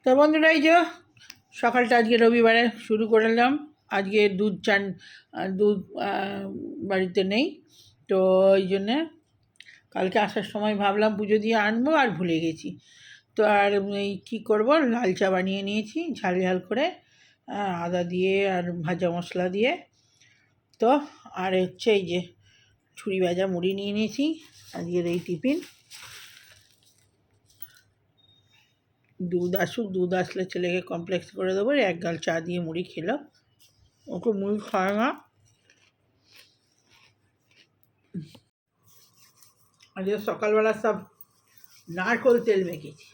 তো বন্ধুরা, এই যে সকালটা আজকে রবিবারে শুরু করলাম। আজকে দুধ বাড়িতে নেই, তো ওই জন্যে কালকে আসার সময় ভাবলাম পুজো দিয়ে আনবো, আর ভুলে গেছি। তো আর এই কী করবো, লাল চা বানিয়ে নিয়েছি ঝাল ঝাল করে, আদা দিয়ে আর ভাজা মশলা দিয়ে। তো আর হচ্ছে এই যে ছুরি ভাজা মুড়ি নিয়ে নিয়েছি আজকের এই টিফিন। দুধ আসলে ছেলেকে কমপ্লেক্স করে দেবো। এক গাল চা দিয়ে মুড়ি খেলো, ওকে মুড়ি খায় না। আজকে সকালবেলা সব নারকোল তেল মেখেছি,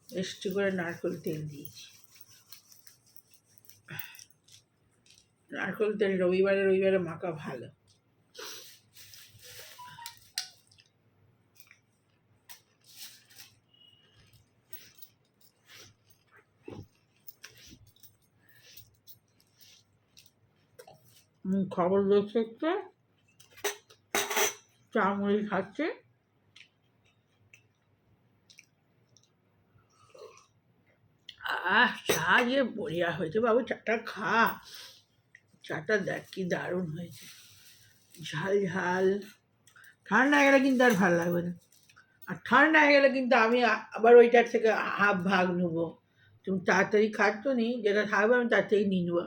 বেশি করে নারকোল তেল দিয়েছি। নারকোল তেল রবিবারে মাখা ভালো। খবর দেখছে, চা মুড়ি খাচ্ছে। চা যে বড়িয়া হয়েছে বাবু, চাটা খা। চাটা দেখ কি দারুণ হয়েছে, ঝাল ঝাল। ঠান্ডা হয়ে গেলে কিন্তু আর ভালো লাগবে না। আর ঠান্ডা হয়ে গেলে কিন্তু আমি আবার ওইটার থেকে হাফ ভাগ নেবো। তুমি তাড়াতাড়ি খাচ্ছ নি, যেটা থাকবে আমি তার থেকেই নিয়ে নেবো।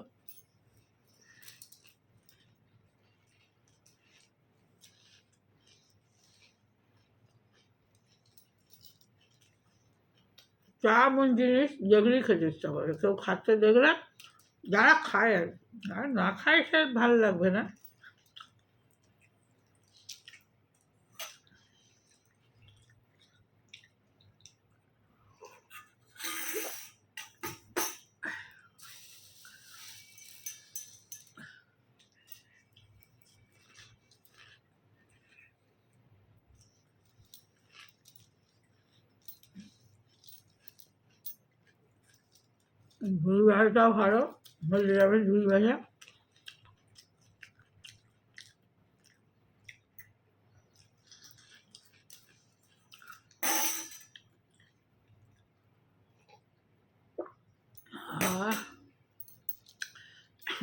চা এমন জিনিস যেগুলি খেতে ইচ্ছা করে, কেউ খাচ্ছে দেখলে, যারা খায় আর যারা না খায় সে ভালো লাগবে না। ঝুড়ি ভাজাটাও ভালো হয়ে যাবে, ঝুড়ি ভাজা।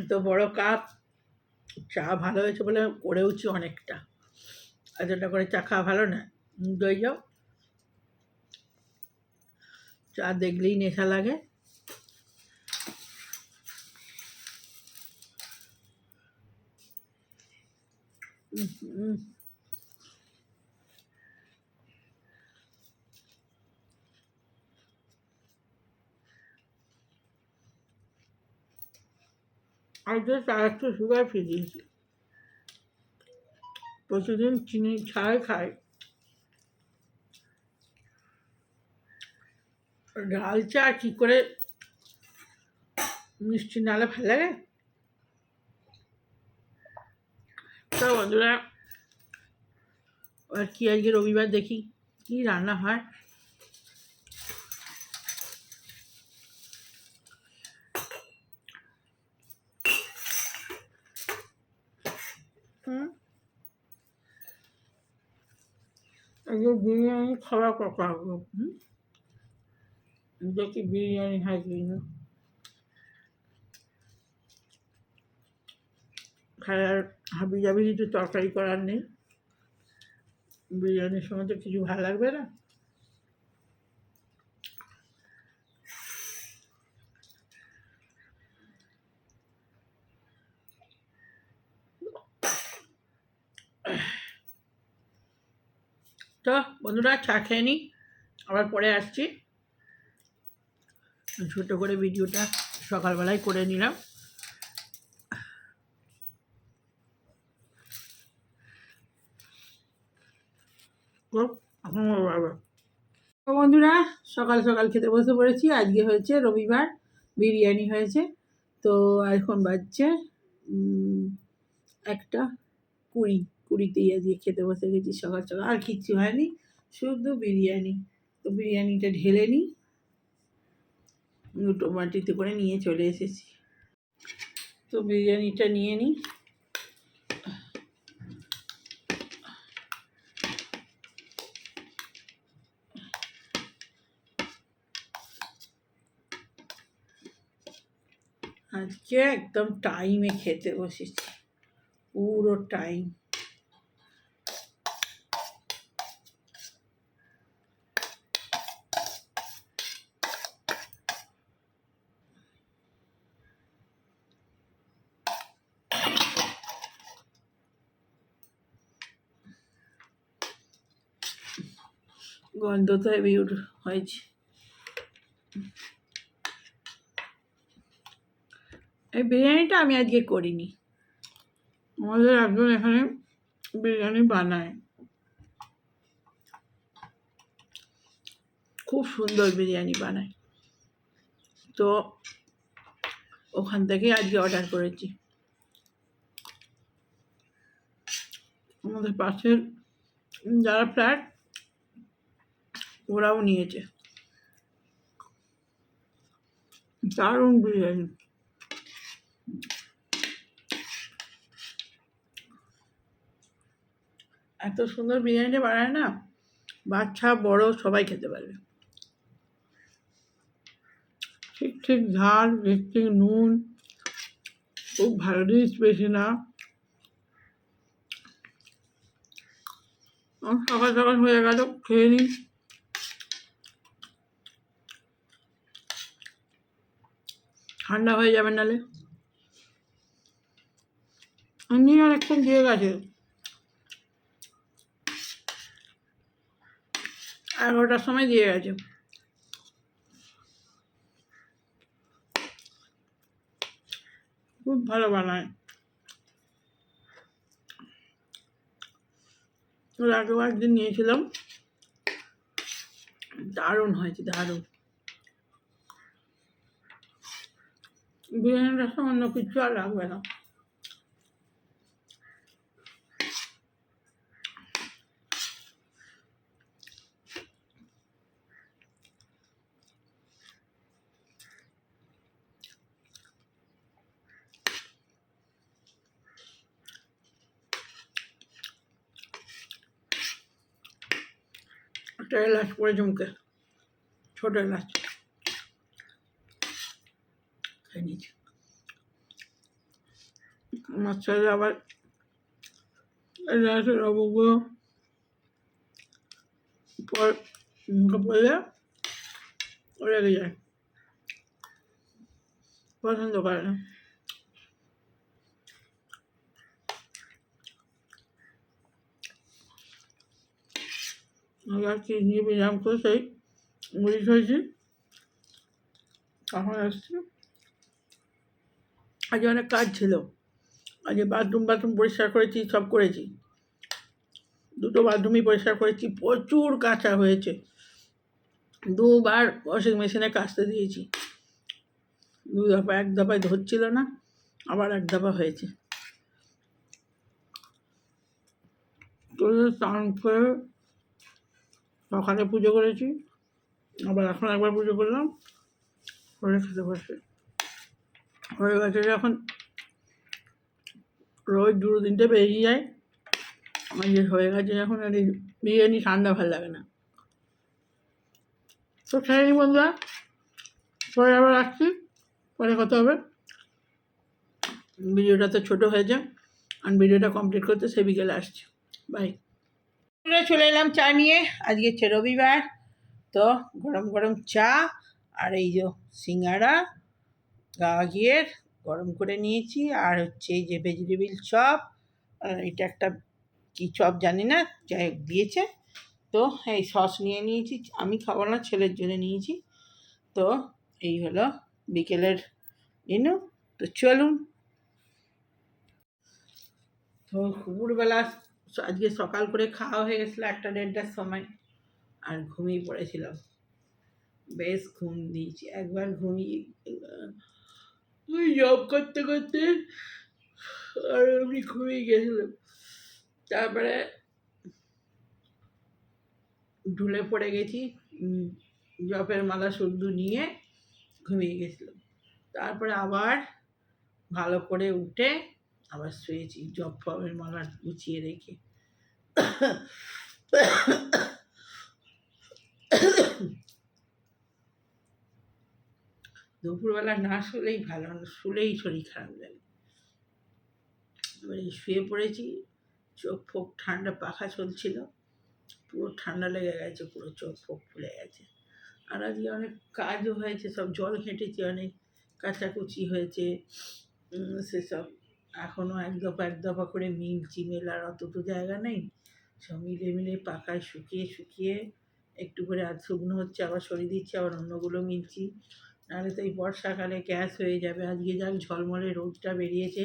তো বড় কাপ চা ভালো হয়েছে বলে করেওছি অনেকটা। এতটা করে চা খাওয়া ভালো না, দই যাও। চা দেখলেই নেশা লাগে। আর যে চা একটু সুগার ফ্রি দিয়েছি, প্রতিদিন চিনি ছাড়াই খাই। লাল চা কী করে মিষ্টি নালে ভালো লাগে। তো বন্ধুরা, আর কি আজকে রবিবার দেখি কি রান্না হয়। আজকে বিরিয়ানি খাওয়ার কথা হবে। দেখি বিরিয়ানি হয় কি না। খাওয়ার হাবি জাবি কিছু তরকারি করার নেই, বিরিয়ানির সময় তো কিছু ভালো লাগবে না। তো বন্ধুরা, চা খেয়ে নিই, আবার পরে আসছি। ছোটো করে ভিডিওটা সকালবেলায় করে নিলাম। তো বন্ধুরা, সকাল সকাল খেতে বসে পড়েছি। আজকে হয়েছে রবিবার, বিরিয়ানি হয়েছে। তো এখন বাজছে 1:20, আজকে খেতে বসে গেছি সকাল সকাল। আর কিচ্ছু হয়নি, শুধু বিরিয়ানি। তো বিরিয়ানিটা ঢেলে নিই, দুটো বাটিতে করে নিয়ে চলে এসেছি। তো বিরিয়ানিটা নিয়ে নিই। আজকে একদম টাইমে খেতে বসেছি, পুরো টাইম। গন্ধ তো হেভি হয়েছে। এই বিরিয়ানিটা আমি আজকে করিনি, আমাদের একজন এখানে বিরিয়ানি বানায়, খুব সুন্দর বিরিয়ানি বানায়, তো ওখান থেকে আজকে অর্ডার করেছি। আমাদের পাশের যারা ফ্ল্যাট ওরাও নিয়েছে, দারুণ বিরিয়ানি। এত সুন্দর বিরিয়ানিটা বানায় না, বাচ্চা বড় সবাই খেতে পারবে। ঠিক ঠিক ঝাল, ঠিক ঠিক নুন, খুব ভালো রিচ বেশি না। সকাল সকাল হয়ে গেল, খেয়ে নিই। ঠান্ডা হয়ে যাবে নালে। এমনি অনেকক্ষণ দিয়ে গেছে, 11টার সময় দিয়ে গেছে। খুব ভালো বানায়। ওর আগেও একদিন নিয়েছিলাম, দারুণ হয়েছে, দারুণ। বিরিয়ানিটার সঙ্গে অন্য কিছু আর লাগবে না। একটা এলাচ পড়েছে মুখে, ছোট এলাচ, খেয়ে নিয়েছি। আমার ছেলে আবার এলাচের লবঙ্গ মুখে পড়লে রেগে যায়, পছন্দ করে না। আর চিনি বিরাম করে সেই মুড়ি হয়েছি, তখন আসছি। আজকে অনেক কাজ ছিল, আজকে বাথরুম পরিষ্কার করেছি, সব করেছি, দুটো বাথরুমই পরিষ্কার করেছি, প্রচুর কাঁচা হয়েছে, দুবার ওয়াশিং মেশিনে কাচতে দিয়েছি, দু দফা, এক দফায় ধরছিল না, আবার এক দফা হয়েছে। তো স্নান করে সকালে পুজো করেছি, আবার এখন একবার পুজো করলাম, করে খেতে বসে হয়ে গেছে। যখন রোজ 2-3টে বেরিয়ে যায়, আমার যে হয়ে গেছে এখন, আর এই বিরিয়ানি ঠান্ডা ভালো লাগে না। তো খেয়ে বন্ধুরা, পরে আবার আসছি, পরে কথা হবে। ভিডিওটা তো ছোটো হয়েছে, আর ভিডিওটা কমপ্লিট করতে সে বিকেলে আসছি। বাই। চলে এলাম চা নিয়ে, আজকে হচ্ছে রবিবার, তো গরম গরম চা আর এই যে সিঙ্গাড়া ঘিয়ের গরম করে নিয়েছি, আর হচ্ছে এই যে ভেজিটেবিল চপ, এটা একটা কী চপ জানি না, যাই হোক দিয়েছে। তো এই সস নিয়ে নিয়েছি, আমি খাবো না, ছেলের জন্য নিয়েছি। তো এই হলো বিকেলের মেনু। তো চলুন। তো দুপুরবেলা আজকে সকাল করে খাওয়া হয়ে গেছিলো 1-1:30টার সময়, আর ঘুমিয়ে পড়েছিলাম, বেশ ঘুম দিয়েছি, একবার ঘুমিয়ে ওই জব করতে করতে আর আমি ঘুমিয়ে গেছিলাম। তারপরে ঢুলে পড়ে গেছি, জপের মালা শুদ্ধ নিয়ে ঘুমিয়ে গেছিলাম। তারপরে আবার ভালো করে উঠে আবার শুয়েছি, জপ ফপের মালা গুছিয়ে রেখে। দুপুরবেলা না শুলেই ভালো, শুলেই শরীর খারাপ লাগে। এবারে শুয়ে পড়েছি, চোখ ফোক ঠান্ডা, পাখা চলছিল, পুরো ঠান্ডা লেগে গেছে, পুরো চোখ ফোক ফুলে গেছে। আর আজকে অনেক কাজও হয়েছে, সব জল ঘেঁটেছি, অনেক কাচাকুচি হয়েছে, সেসব এখনও এক দফা করে মিলছি, মেলার অত তো জায়গা নেই, সব মিলে মিলে পাকায় শুকিয়ে শুকিয়ে একটু করে আধ শুকনো হচ্ছে, আবার সরিয়ে দিচ্ছি, আবার অন্যগুলো মিলছি, নাহলে তো এই বর্ষাকালে গ্যাস হয়ে যাবে। আজকে যাক ঝলমলে রোদটা বেরিয়েছে,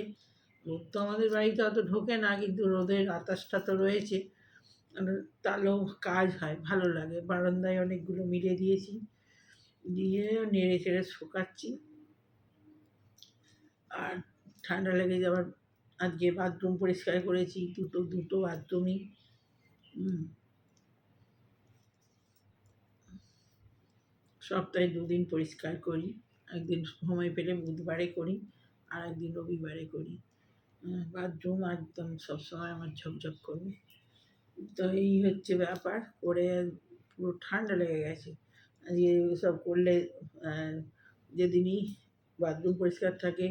রোদ তো আমাদের বাড়িতে অত ঢোকে না, কিন্তু রোদের বাতাসটা তো রয়েছে, তাহলেও কাজ হয়, ভালো লাগে। বারান্দায় অনেকগুলো মিলে দিয়েছি, দিয়ে নেড়ে চেড়ে শুকাচ্ছি। আর ঠান্ডা লেগে যাওয়ার, আজকে বাথরুম পরিষ্কার করেছি, দুটো বাথরুমই। সপ্তাহে 2 দিন পরিষ্কার করি, একদিন সময় পেলে বুধবারে করি, আর একদিন রবিবারে করি। বাথরুম একদম সবসময় আমার ঝকঝক করবে। তো এই হচ্ছে ব্যাপার, করে পুরো ঠান্ডা লেগে গেছে। আজকে সব করলে যেদিনই বাথরুম পরিষ্কার থাকে,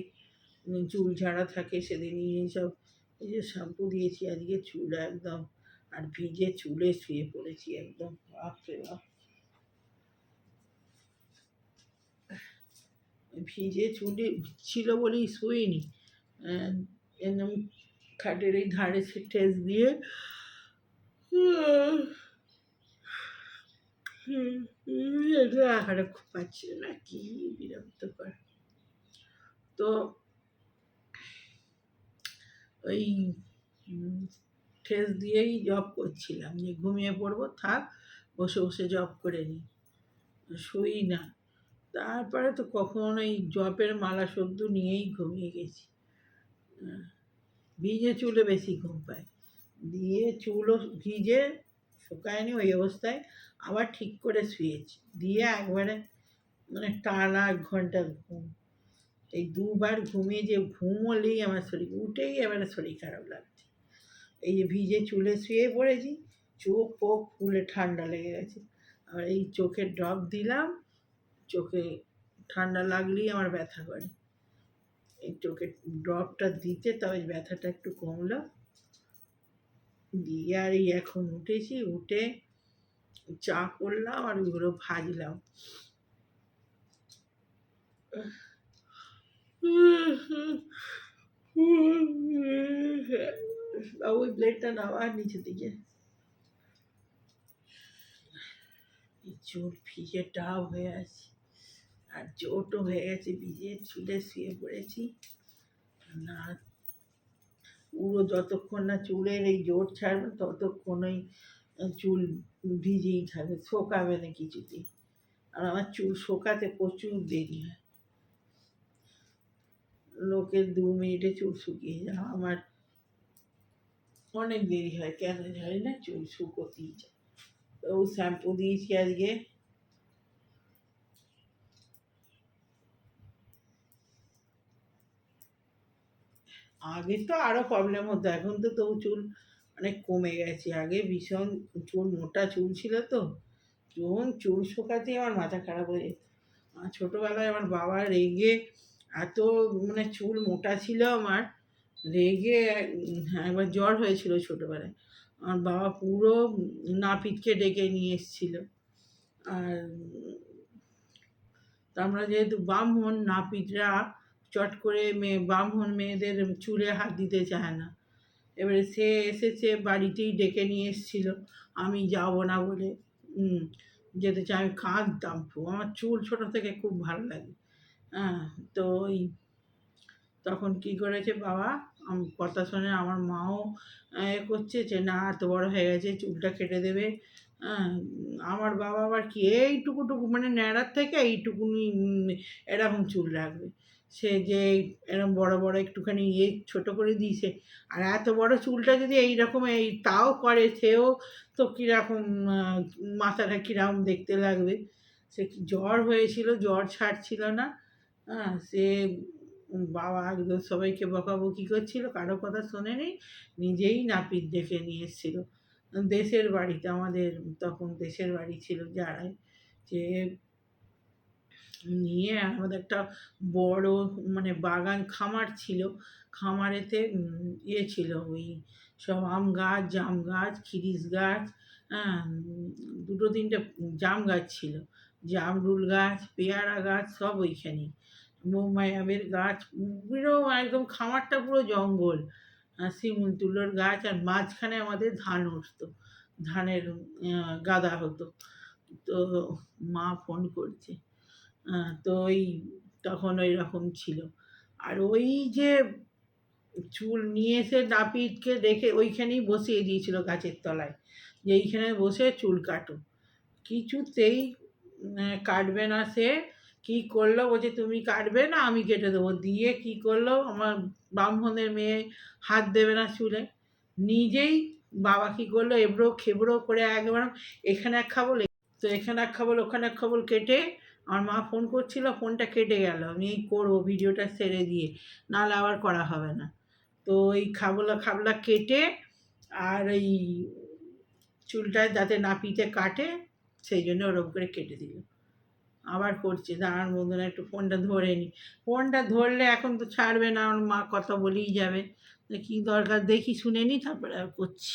চুল ঝাড়া থাকে, সেদিনই এইসব, এই যে শ্যাম্পু দিয়েছি আজকে, চুল একদম, আর ভিজে চুলে শুয়ে পড়েছি একদম, বাপরে বাপ। ভিজে চুলে ছিল বলেই শুইনি, এরকম খাটের এই ধারে সে ঠেস দিয়ে আহারে খুব পাচ্ছিল না, কি বিরক্তকর। তো ওই ঠেস দিয়েই জব করছিলাম, যে ঘুমিয়ে পড়বো, থাক বসে বসে জব করে নিই, শুই না। তারপরে তো কখন ওই জবের মালা সদ্য নিয়েই ঘুমিয়ে গেছি। ভিজে চুলে বেশি ঘুম পায়, দিয়ে চুলও ভিজে শুকায়নি, ওই অবস্থায় আবার ঠিক করে শুয়েছি, দিয়ে একবারে মানে টানা 1 ঘন্টা ঘুম। এই 2বার ঘুমিয়ে যে ঘুমোলেই আমার শরীর, উঠেই এবারে শরীর খারাপ লাগছে। এই যে ভিজে চুলে শুয়ে পড়েছি, চোখ ফোক ফুলে ঠান্ডা লেগে গেছে। আর এই চোখে ড্রপ দিলাম, চোখে ঠান্ডা লাগলেই আমার ব্যথা করে, এই চোখে ড্রপটা দিতে তবে ব্যথাটা একটু কমলো। দিয়ে আর এই এখন উঠেছি, উঠে চা করলাম আর ওইগুলো ভাজলাম। ওই প্লেটটা নাও আর নিচে দিকে। চুল ভিজে ডাব হয়ে আছে, আর চোটও হয়ে গেছে, ভিজে চুলে শুয়ে পড়েছি। না, পুরো যতক্ষণ না চুলের এই জোট ছাড়বে ততক্ষণ ওই চুল ভিজেই থাকবে, শোকাবে না কিছুতেই। আর আমার চুল শোকাতে প্রচুর দেরি হয়, লোকের 2 মিনিটে চুল শুকিয়ে যায়, আমার অনেক দেরি হয়, কেন জানি না, চুল শুকোতেই যায়। ও শ্যাম্পু দিয়েছি আজকে, আগে তো আরও প্রবলেম হতো, এখন তো তবু চুল অনেক কমে গেছে। আগে ভীষণ চুল, মোটা চুল ছিল তো, যখন চুল শোকাতেই আমার মাথা খারাপ হয়ে যেত। ছোটোবেলায় আমার বাবা রেগে, এত মানে চুল মোটা ছিল আমার, রেগে একবার জ্বর হয়েছিল ছোটোবেলায়, আমার বাবা পুরো নাপিতকে ডেকে নিয়ে এসেছিলো। আর আমরা যেহেতু ব্রাহ্মণ, নাপিতরা চট করে ব্রাহ্মণ মেয়েদের চুলে হাত দিতে চায় না। এবারে সে এসেছে, বাড়িতেই ডেকে নিয়ে এসেছিলো, আমি যাব না বলে যেতে চাই, আমি কাঁদতাম খুব, আমার চুল ছোটো থেকে খুব ভালো লাগে। হ্যাঁ, তো ওই তখন কী করেছে বাবা, কথা শুনে আমার মাও করছে যে না, এত বড় হয়ে গেছে, চুলটা কেটে দেবে। হ্যাঁ, আমার বাবা আবার কি এইটুকু মানে ন্যাড়ার থেকে এইটুকুনি এরকম চুল রাখবে, সে যে এরকম বড় বড় একটুখানি ছোটো করে দিয়েছে। আর এত বড় চুলটা যদি এইরকম তাও করে, সেও তো কীরকম মাথাটা কীরকম দেখতে লাগবে। সে জ্বর হয়েছিল, জ্বর ছাড়ছিল না। হ্যাঁ, সে বাবা একদম সবাইকে বকাবকি করছিল, কারো কথা শোনেনি, নিজেই নাপিত ডেকে নিয়ে এসেছিলো দেশের বাড়িতে, আমাদের তখন দেশের বাড়ি ছিল যারাই, যে নিয়ে আমাদের একটা বড় মানে বাগান খামার ছিল। খামারেতে ইয়ে ছিল ওই সব আম গাছ, জাম গাছ, খিরিস গাছ, হ্যাঁ? ২টো ৩টে জাম গাছ ছিল। জামরুল গাছ, পেয়ারা গাছ সব ওইখানেই। মোমায়াবের গাছ, পুরো একদম খামারটা পুরো জঙ্গল। শিমুল তুলোর গাছ আর মাঝখানে আমাদের ধান উঠতো। ধানের গাদা হতো। তো মা ফোন করছে। তো ওই তখন ওইরকম ছিল। আর ওই যে চুল নিয়ে এসে নাপিতকে রেখে ওইখানেই বসিয়ে দিয়েছিল গাছের তলায়, যে এইখানে বসে চুল কাটো। কিছুতেই কাটবে না সে। কী করলো, বলছে তুমি কাটবে না আমি কেটে দেবো। দিয়ে কী করলো, আমার ব্রাহ্মণের মেয়ে হাত দেবে না চুলে। নিজেই বাবা কী করলো, এবড়ো খেবড়ো করে একবার এখানে এক খাবল, তো এখানে এক খাবল ওখানে এক খাবল কেটে, আমার মা ফোন করছিল, ফোনটা কেটে গেল। আমি এই করবো ভিডিওটা ছেড়ে দিয়ে, নাহলে আবার করা হবে না। তো এই খাবলা খাবলা কেটে আর এই চুলটায় যাতে নাপিতে কাটে সেই জন্য ওরকম করে কেটে দিল। আবার করছে, দাঁড়ান বন্ধুরা একটু ফোনটা ধরে নিই। ফোনটা ধরলে এখন তো ছাড়বে না, আমার মা কথা বলেই যাবে। কী দরকার দেখি শুনে নিই, তারপরে আর করছি।